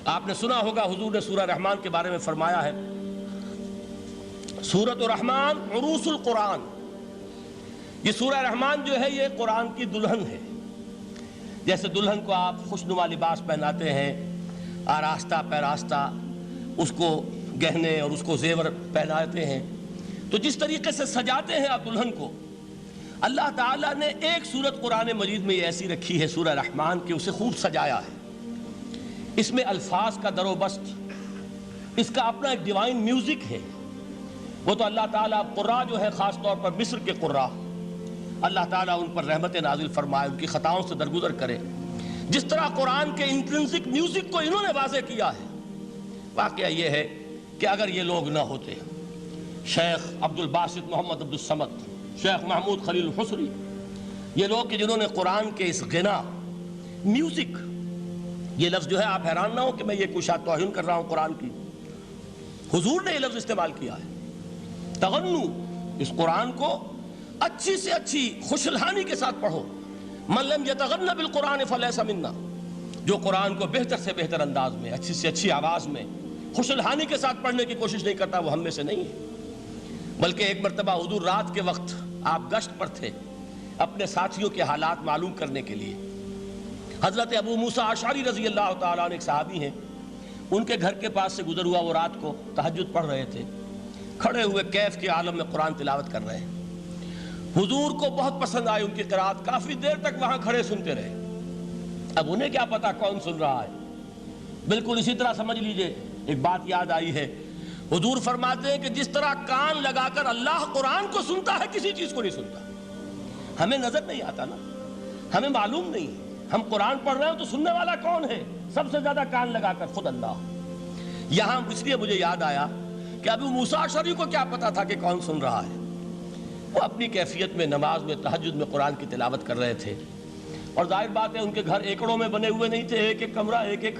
آپ نے سنا ہوگا حضور نے سورہ رحمان کے بارے میں فرمایا ہے، سورۃ الرحمن عروس القرآن. یہ سورہ رحمان جو ہے یہ قرآن کی دلہن ہے. جیسے دلہن کو آپ خوشنما لباس پہناتے ہیں، آراستہ پیراستہ اس کو گہنے اور اس کو زیور پہناتے ہیں، تو جس طریقے سے سجاتے ہیں آپ دلہن کو، اللہ تعالیٰ نے ایک سورت قرآن مجید میں یہ ایسی رکھی ہے سورہ رحمان کہ اسے خوب سجایا ہے. اس میں الفاظ کا در و بست، اس کا اپنا ایک ڈیوائن میوزک ہے. وہ تو اللہ تعالیٰ قراء جو ہے خاص طور پر مصر کے قراء، اللہ تعالیٰ ان پر رحمت نازل فرمائے، ان کی خطاؤں سے درگزر کرے. جس طرح قرآن کے انٹرنسک میوزک کو انہوں نے واضح کیا ہے. واقعہ یہ ہے کہ اگر یہ لوگ نہ ہوتے، شیخ عبد الباسط محمد عبد الصمد، شیخ محمود خلیل الحصری، یہ لوگ کہ جنہوں نے قرآن کے اس غنا میوزک، یہ لفظ جو ہے آپ حیران نہ ہو کہ میں یہ کوئی شاید توہین کر رہا ہوں قرآن کی، حضور نے یہ لفظ استعمال کیا ہے. تغنو، اس قرآن کو اچھی سے اچھی خوشلہانی کے ساتھ پڑھو. من لم یتغن بالقرآن فلیس منا، جو قرآن کو بہتر سے بہتر انداز میں، اچھی سے اچھی آواز میں، خوشلہانی کے ساتھ پڑھنے کی کوشش نہیں کرتا، وہ ہم میں سے نہیں ہے. بلکہ ایک مرتبہ حضور رات کے وقت آپ گشت پر تھے اپنے ساتھیوں کے حالات معلوم کرنے کے لیے. حضرت ابو موسیٰ اشعری رضی اللہ تعالیٰ عنہ ایک صحابی ہیں، ان کے گھر کے پاس سے گزر ہوا، وہ رات کو تہجد پڑھ رہے تھے، کھڑے ہوئے کیف کے عالم میں قرآن تلاوت کر رہے ہیں. حضور کو بہت پسند آئی ان کی قرات، کافی دیر تک وہاں کھڑے سنتے رہے. اب انہیں کیا پتا کون سن رہا ہے. بالکل اسی طرح سمجھ لیجئے ایک بات یاد آئی ہے. حضور فرماتے ہیں کہ جس طرح کان لگا کر اللہ قرآن کو سنتا ہے، کسی چیز کو نہیں سنتا. ہمیں نظر نہیں آتا نا، ہمیں معلوم نہیں ہے. ہم قرآن پڑھ رہے ہیں تو سننے والا کون ہے؟ سب سے زیادہ کان لگا کر خود اللہ. یہاں اس لیے مجھے یاد آیا کہ ابو موسیٰ اشعری کو کیا پتا تھا کہ کون سن رہا ہے. وہ اپنی کیفیت میں نماز میں تہجد میں قرآن کی تلاوت کر رہے تھے، اور ظاہر بات ہے ان کے گھر ایکڑوں میں بنے ہوئے نہیں تھے، ایک ایک کمرہ، ایک ایک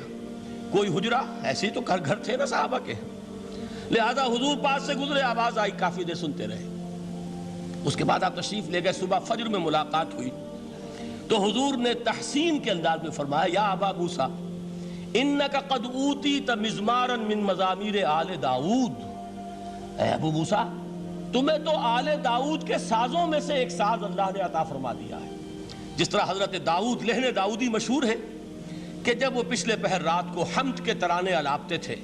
کوئی حجرہ، ایسے ہی تو گھر تھے نا صحابہ کے. لہذا حضور پاس سے گزرے، آواز آئی، کافی دیر سنتے رہے. اس کے بعد آپ تشریف لے گئے. صبح فجر میں ملاقات ہوئی تو حضور نے تحسین کے انداز میں فرمایا، یا ابا موسیٰ انک قد اوتیت مزمارا من مزامیر آل داؤد. اے ابو موسیٰ، تمہیں تو آل داؤد کے سازوں میں سے ایک ساز اللہ نے عطا فرما دیا ہے. جس طرح حضرت داؤد، لہن داؤدی مشہور ہے کہ جب وہ پچھلے پہر رات کو حمد کے ترانے الاپتے تھے،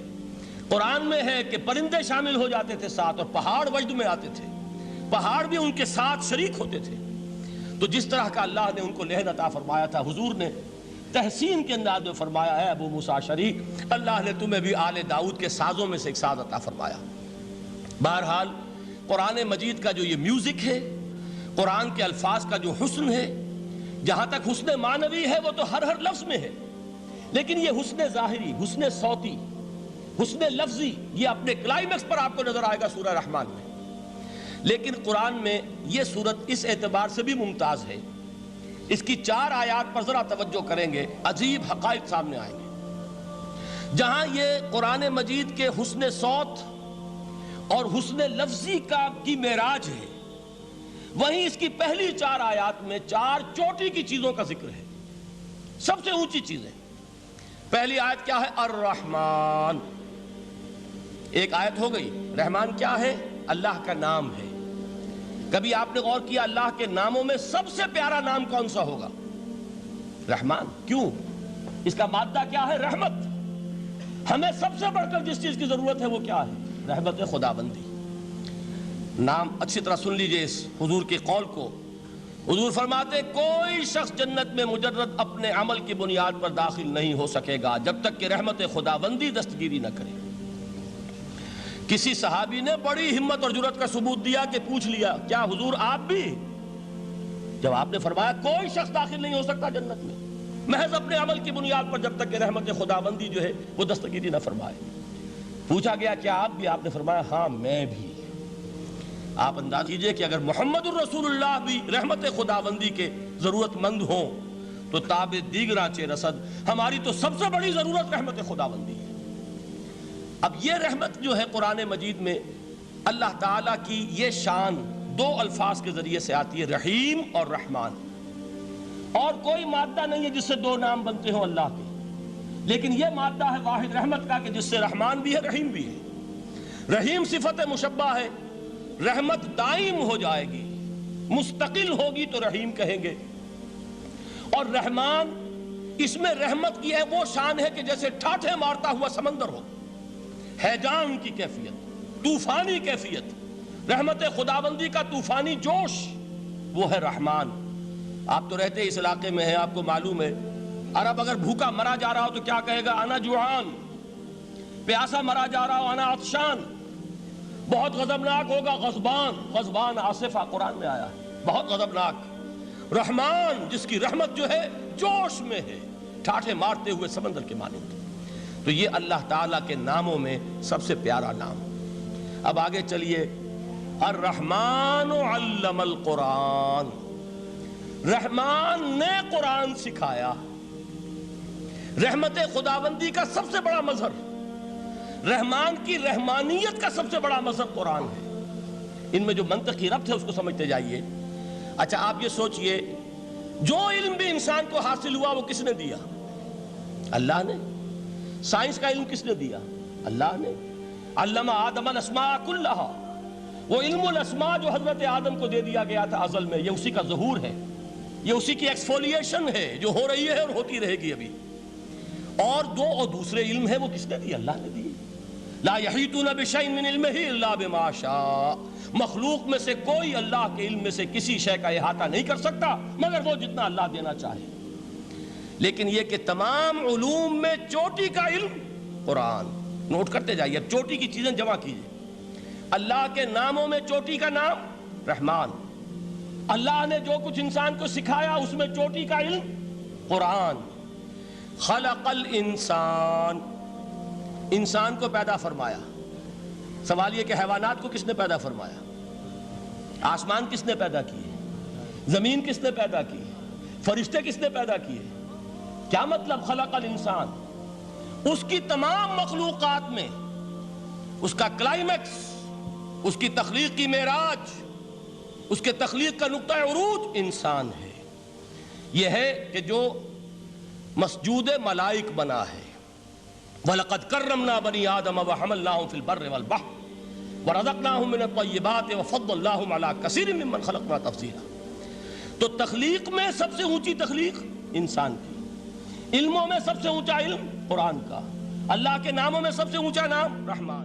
قرآن میں ہے کہ پرندے شامل ہو جاتے تھے ساتھ، اور پہاڑ وجد میں آتے تھے، پہاڑ بھی ان کے ساتھ شریک ہوتے تھے. تو جس طرح کا اللہ نے ان کو لہن عطا فرمایا تھا، حضور نے تحسین کے انداز میں فرمایا ہے ابو موسیٰ اشعری، اللہ نے تمہیں بھی آل داؤد کے سازوں میں سے ایک ساز عطا فرمایا. بہرحال قرآن مجید کا جو یہ میوزک ہے، قرآن کے الفاظ کا جو حسن ہے، جہاں تک حسن معنوی ہے وہ تو ہر لفظ میں ہے، لیکن یہ حسن ظاہری، حسن صوتی، حسن لفظی، یہ اپنے کلائمیکس پر آپ کو نظر آئے گا سورہ رحمان میں. لیکن قرآن میں یہ سورت اس اعتبار سے بھی ممتاز ہے، اس کی 4 آیات پر ذرا توجہ کریں گے، عجیب حقائق سامنے آئیں گے. جہاں یہ قرآن مجید کے حسن صوت اور حسن لفظی کی معراج ہے، وہیں اس کی پہلی 4 آیات میں 4 چوٹی کی چیزوں کا ذکر ہے، سب سے اونچی چیزیں. پہلی آیت کیا ہے؟ الرحمن. ایک آیت ہو گئی. رحمان کیا ہے؟ اللہ کا نام ہے. کبھی آپ نے غور کیا اللہ کے ناموں میں سب سے پیارا نام کون سا ہوگا؟ رحمان. کیوں؟ اس کا مادہ کیا ہے؟ رحمت. ہمیں سب سے بڑھ کر جس چیز کی ضرورت ہے وہ کیا ہے؟ رحمت خداوندی. نام اچھی طرح سن لیجئے اس حضور کے قول کو. حضور فرماتے کوئی شخص جنت میں مجرد اپنے عمل کی بنیاد پر داخل نہیں ہو سکے گا جب تک کہ رحمت خداوندی دستگیری نہ کرے. کسی صحابی نے بڑی ہمت اور جرأت کا ثبوت دیا کہ پوچھ لیا، کیا حضور آپ بھی؟ جب آپ نے فرمایا کوئی شخص داخل نہیں ہو سکتا جنت میں محض اپنے عمل کی بنیاد پر جب تک کہ رحمت خداوندی جو ہے وہ دستگیری نہ فرمائے. پوچھا گیا کیا آپ بھی؟ آپ نے فرمایا ہاں میں بھی. آپ انداز کیجئے کہ اگر محمد الرسول اللہ بھی رحمت خداوندی کے ضرورت مند ہوں تو تاب دیگراں چے رسد، ہماری تو سب سے بڑی ضرورت رحمت خداوندی ہے. اب یہ رحمت جو ہے قرآن مجید میں اللہ تعالیٰ کی یہ شان 2 الفاظ کے ذریعے سے آتی ہے، رحیم اور رحمان. اور کوئی مادہ نہیں ہے جس سے 2 نام بنتے ہوں اللہ کے. لیکن یہ مادہ ہے واحد رحمت کا کہ جس سے رحمان بھی ہے رحیم بھی ہے۔ رحیم صفت مشبہ ہے، رحمت دائم ہو جائے گی، مستقل ہوگی تو رحیم کہیں گے، اور رحمان اس میں رحمت کی ہے وہ شان ہے کہ جیسے ٹھاٹھے مارتا ہوا سمندر ہو، ہیجان کی کیفیت، طوفانی کیفیت، رحمت خداوندی کا طوفانی جوش، وہ ہے رحمان۔ آپ تو رہتے اس علاقے میں ہیں، آپ کو معلوم ہے عرب اگر بھوکا مرا جا رہا ہو تو کیا کہے گا؟ انا جوعان۔ پیاسا مرا جا رہا ہو انا عطشان۔ بہت غضبناک ہوگا غضبان، غضبان آصفہ قرآن میں آیا ہے، بہت غضبناک۔ رحمان جس کی رحمت جو ہے جوش میں ہے، ٹھاٹھے مارتے ہوئے سمندر کے مانند۔ تو یہ اللہ تعالیٰ کے ناموں میں سب سے پیارا نام۔ اب آگے چلیے، الرحمن علم القرآن، رحمان نے قرآن سکھایا۔ رحمت خداوندی کا سب سے بڑا مظہر، رحمان کی رحمانیت کا سب سے بڑا مظہر قرآن ہے۔ ان میں جو منطقی ربط ہے اس کو سمجھتے جائیے۔ اچھا آپ یہ سوچئے، جو علم بھی انسان کو حاصل ہوا وہ کس نے دیا؟ اللہ نے۔ سائنس کا علم کس نے دیا؟ اللہ نے۔ علم آدم الاسماء کلہا، وہ علم الاسماء جو حضرت آدم کو دے دیا گیا تھا ازل میں، یہ اسی کا ظہور ہے، یہ اسی کی ایکسفولیشن ہے جو ہو رہی ہے اور ہوتی رہے گی ابھی۔ اور دوسرے علم ہے وہ کس نے دی؟ اللہ نے دی۔ لا یحیطون بشیء من علمہ الا بما شاء، مخلوق میں سے کوئی اللہ کے علم میں سے کسی شے کا احاطہ نہیں کر سکتا مگر وہ جتنا اللہ دینا چاہے۔ لیکن یہ کہ تمام علوم میں چوٹی کا علم قرآن، نوٹ کرتے جائیے، اب چوٹی کی چیزیں جمع کیجئے۔ اللہ کے ناموں میں چوٹی کا نام رحمان، اللہ نے جو کچھ انسان کو سکھایا اس میں چوٹی کا علم قرآن۔ خلق الانسان، انسان کو پیدا فرمایا۔ سوال یہ کہ حیوانات کو کس نے پیدا فرمایا؟ آسمان کس نے پیدا کیے؟ زمین کس نے پیدا کی؟ فرشتے کس نے پیدا کیے؟ کیا مطلب خلق الانسان؟ اس کی تمام مخلوقات میں اس کا کلائمیکس، اس کی تخلیق کی معراج، اس کے تخلیق کا نقطہ عروج انسان ہے۔ یہ ہے کہ جو مسجود ملائک بنا ہے۔ وَلَقَدْ كَرَّمْنَا بَنِي آدَمَ وَحَمَلْنَاهُمْ فِي الْبَرِّ وَالْبَحْرِ وَرَزَقْنَاهُمْ مِنَ الطَّيِّبَاتِ وَفَضَّلْنَاهُمْ عَلَى كَثِيرٍ مِّمَّنْ خَلَقْنَا تَفْضِيلًا۔ تو تخلیق میں سب سے اونچی تخلیق انسان کی، علموں میں سب سے اونچا علم قرآن کا، اللہ کے ناموں میں سب سے اونچا نام رحمان۔